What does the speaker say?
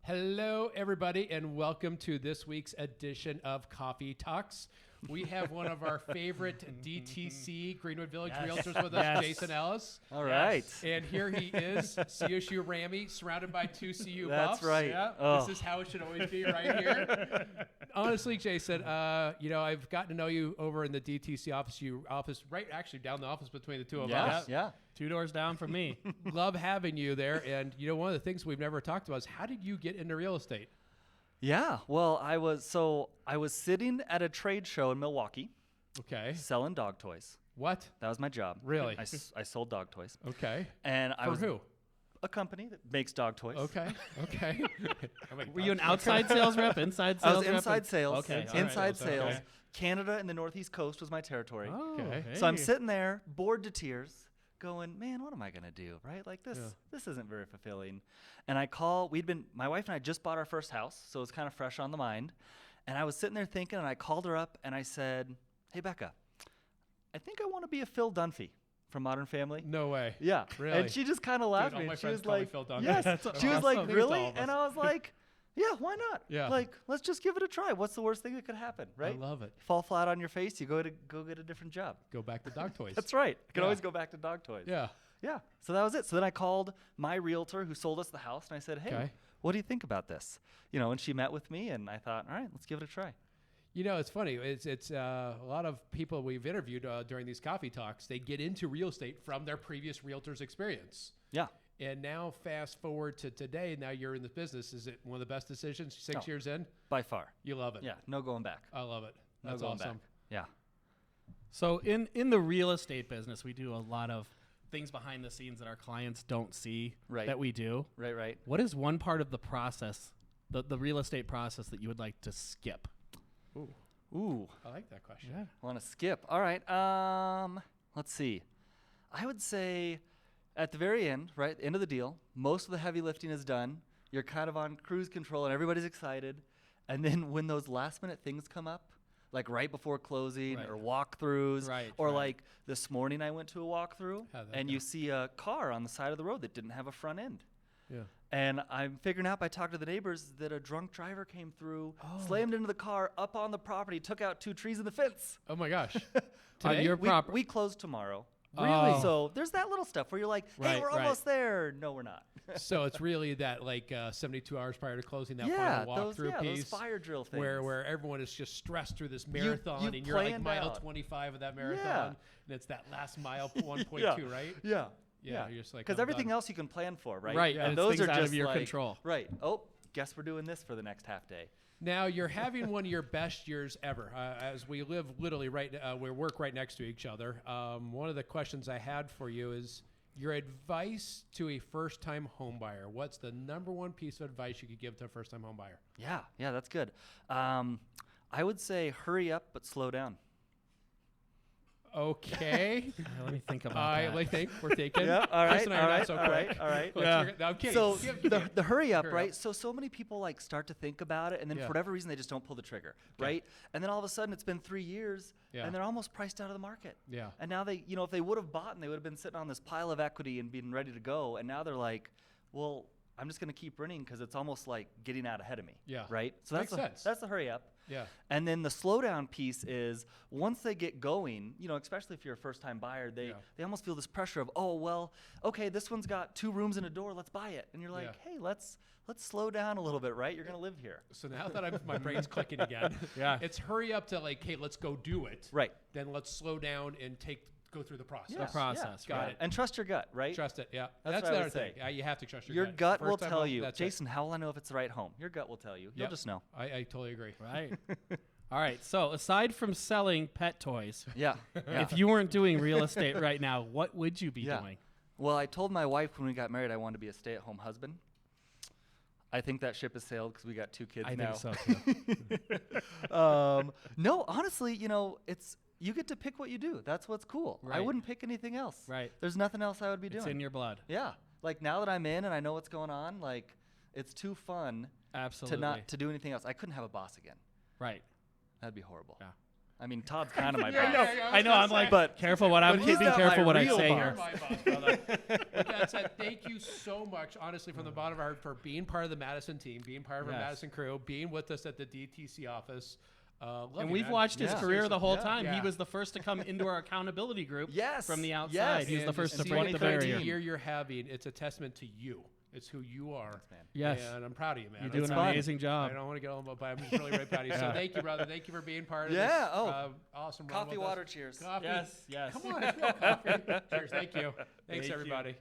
Hello, everybody, and welcome to this week's edition of Coffee Talks. We have one of our favorite DTC Greenwood Village realtors with us, Jason Ellis. All right. And here he is, CSU Rammy, surrounded by two CU That's buffs. right. Yeah. Oh. This is how it should always be right here. Honestly, Jason, I've gotten to know you over in the DTC office, right actually down the office between the two of us. Yeah. 2 doors down from me. Love having you there. And, one of the things we've never talked about is how did you get into real estate? Yeah. Well, I was sitting at a trade show in Milwaukee. Okay. Selling dog toys. What? That was my job. Really? I sold dog toys. Okay. And I was who? a company that makes dog toys. Okay. Were you an outside sales rep, inside sales I was rep? inside sales. Okay. Inside sales. Okay. Canada and the Northeast Coast was my territory. Oh, Okay. So I'm sitting there, bored to tears, going, man, what am I gonna do? Right? Like this. Yeah. This isn't very fulfilling. And my wife and I just bought our first house, so it's kind of fresh on the mind. And I was sitting there thinking, and I called her up and I said, hey, Becca, I think I want to be a Phil Dunphy from Modern Family. No way. Yeah. Really? And she just kind of laughed Dude, all at me. my She friends was call me like, Phil Dunphy. yes. That's She was awesome. like, I think it's really? all of And us. I was like, yeah, why not? Yeah. Like, let's just give it a try. What's the worst thing that could happen, right? I love it. Fall flat on your face, you go get a different job. Go back to dog toys. That's right. You can Yeah. always go back to dog toys. Yeah. Yeah. So that was it. So then I called my realtor who sold us the house, and I said, hey, Okay. what do you think about this? And she met with me, and I thought, all right, let's give it a try. It's funny. It's a lot of people we've interviewed during these coffee talks. They get into real estate from their previous realtor's experience. Yeah. And now fast forward to today. Now you're in the business. Is it one of the best decisions? 6 No. years in, By far. you love it. Yeah. No going back. I love it. No That's going awesome. back. Yeah. So in the real estate business, we do a lot of things behind the scenes that our clients don't see Right. that we do. Right. What is one part of the process, the real estate process, that you would like to skip? Ooh. I like that question. Yeah. Want to skip. All right. Let's see. I would say at the very end, right, end of the deal, most of the heavy lifting is done. You're kind of on cruise control and everybody's excited. And then when those last minute things come up, like right before closing Right. or walkthroughs, Right, or right. like this morning I went to a walkthrough How'd that and go? you see a car on the side of the road that didn't have a front end. Yeah. And I'm figuring out by talking to the neighbors that a drunk driver came through, slammed into the car, up on the property, took out 2 trees in the fence. Oh my gosh. On Today? your We, property. we close tomorrow. Really? So there's that little stuff where you're like, hey, Right, we're right. almost there. No, we're not. So it's really that 72 hours prior to closing that yeah, final walkthrough those piece. fire drill things. Where everyone is just stressed through this marathon, you and you're like planned mile out. 25 of that marathon, Yeah. and it's that last mile 1.2, Yeah. right? Yeah. Yeah, you're just like, because I'm everything done. else you can plan for, right? Right, and it's those things are out just of your like, control. Right. Oh, guess we're doing this for the next half day. Now you're having one of your best years ever, as we live literally we work right next to each other. One of the questions I had for you is your advice to a first-time home buyer. What's the number one piece of advice you could give to a first-time home buyer? Yeah, that's good. I would say hurry up but slow down. Okay. Let me think about I that. think we're taking. Yeah, all right, Chris and I are not so quick. all right. Let's Yeah. figure- no, I'm kidding. So Give- the hurry up, Hurry right? up. So many people like start to think about it, and then Yeah. for whatever reason they just don't pull the trigger, right? And then all of a sudden it's been 3 years, Yeah. and they're almost priced out of the market. Yeah. And now they, if they would have bought, and they would have been sitting on this pile of equity and been ready to go, and now they're like, well, I'm just going to keep renting because it's almost like getting out ahead of me. Yeah. Right. So Makes sense. that's the hurry up. Yeah. And then the slowdown piece is once they get going, especially if you're a first-time buyer, they almost feel this pressure of, oh, well, okay, this one's got 2 rooms and a door, let's buy it. And you're like, Yeah. hey, let's slow down a little bit, right? You're going to live here. So now that my brain's clicking again, Yeah. it's hurry up to like, hey, let's go do it. Right. Then let's slow down and go through the process. Yeah, process, Got right. it. And trust your gut, right? Trust it. Yeah. That's what the I other would thing. say. You have to trust your Your gut will First time tell home, you, that's it. Jason, how will I know if it's the right home? Your gut will tell you. You'll Yep. just know. I totally agree. Right. All right. So aside from selling pet toys, Yeah. if you weren't doing real estate right now, what would you be Yeah. doing? Well, I told my wife when we got married I wanted to be a stay-at-home husband. I think that ship has sailed because we got 2 kids I now. think so too. No, honestly, it's you get to pick what you do. That's what's cool. I Right. wouldn't pick anything else. Right. There's nothing else I would be It's doing. in your blood. Yeah. Like now that I'm in and I know what's going on, like it's too fun Absolutely. to do anything else. I couldn't have a boss again. Right. That'd be horrible. Yeah. I mean, Todd's kind of my Yeah, boss. yeah, I know. I'm like, But careful what I'm but he's being not careful my what I real say boss. here. My boss, brother. With that said, thank you so much, honestly, from the bottom of our heart, for being part of the Madison team, being part of our Yes. Madison crew, being with us at the DTC office. Love And you, we've man. watched his Yeah. career the whole Yeah. time. He Yeah. was the first to come into our accountability group Yes. from the outside. Yes. He was the And first to see break the the kind of barrier. year you're having, it's a testament to you. It's who you are. man. Yes. And I'm proud of you, man. You do It's an fun. amazing I job. don't want to get all about, but I'm just really right proud of you. So Yeah. thank you, brother. Thank you for being part of Yeah, this. oh. Awesome. run Coffee, with us. water, cheers. Coffee. Yes. Come on, let's go coffee. Cheers. Thank you. Thanks, Thank you. everybody.